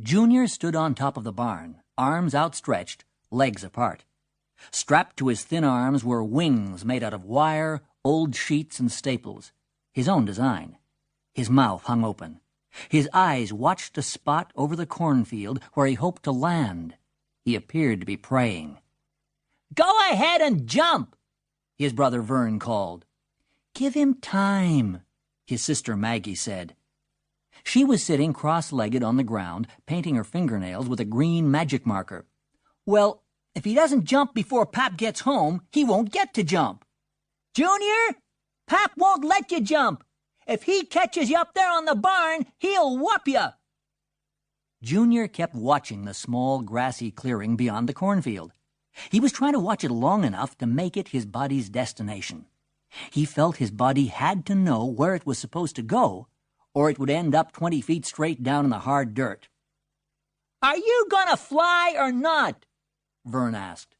Junior stood on top of the barn, arms outstretched, legs apart. Strapped to his thin arms were wings made out of wire, old sheets, and staples, his own design. His mouth hung open. His eyes watched a spot over the cornfield where he hoped to land. He appeared to be praying. "Go ahead and jump," his brother Vern called. "Give him time," his sister Maggie said. She was sitting cross-legged on the ground, painting her fingernails with a green magic marker. "Well, if he doesn't jump before Pap gets home, he won't get to jump." "Junior, Pap won't let you jump. If he catches you up there on the barn, he'll whoop you." Junior kept watching the small grassy clearing beyond the cornfield. He was trying to watch it long enough to make it his body's destination. He felt his body had to know where it was supposed to go, or it would end up 20 feet straight down in the hard dirt. "Are you gonna fly or not?" Vern asked.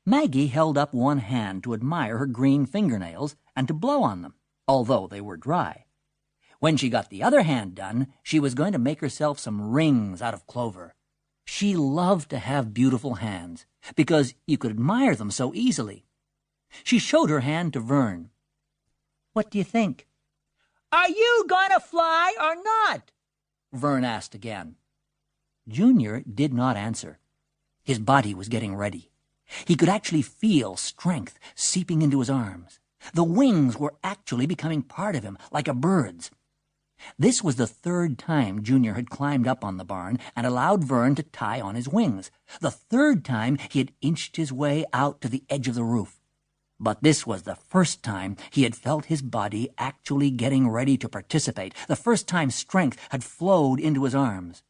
Maggie held up one hand to admire her green fingernails and to blow on them, although they were dry. When she got the other hand done, she was going to make herself some rings out of clover. She loved to have beautiful hands, because you could admire them so easily. She showed her hand to Vern. "What do you think?" "Are you going to fly or not?" Vern asked again. Junior did not answer. His body was getting ready. He could actually feel strength seeping into his arms. The wings were actually becoming part of him, like a bird's. This was the third time Junior had climbed up on the barn and allowed Vern to tie on his wings. The third time he had inched his way out to the edge of the roof. But this was the first time he had felt his body actually getting ready to participate, the first time strength had flowed into his arms.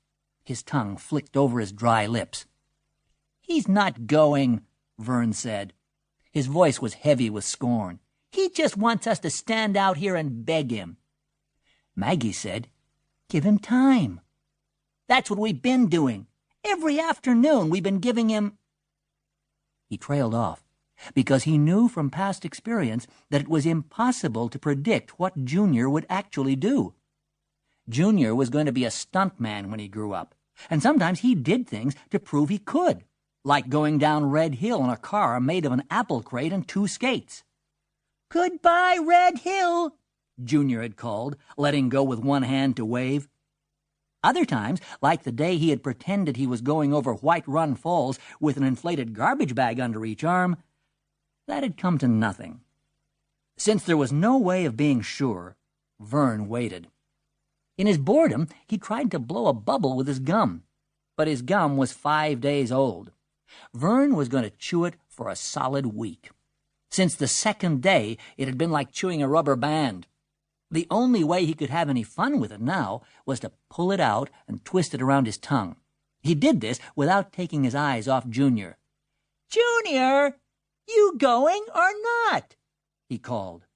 His tongue flicked over his dry lips. "He's not going," Vern said. His voice was heavy with scorn. "He just wants us to stand out here and beg him." Maggie said, "Give him time." "That's what we've been doing. Every afternoon we've been giving him—" He trailed off, because he knew from past experience that it was impossible to predict what Junior would actually do. Junior was going to be a stuntman when he grew up, and sometimes he did things to prove he could, like going down Red Hill in a car made of an apple crate and 2 skates. "Goodbye, Red Hill," Junior had called, letting go with one hand to wave. Other times, like the day he had pretended he was going over White Run Falls with an inflated garbage bag under each arm, that had come to nothing. Since there was no way of being sure, Vern waited. In his boredom, he tried to blow a bubble with his gum, but his gum was 5 days old. Vern was going to chew it for a solid week. Since the second day, it had been like chewing a rubber band. The only way he could have any fun with it now was to pull it out and twist it around his tongue. He did this without taking his eyes off Junior. "Junior, you going or not?" he called.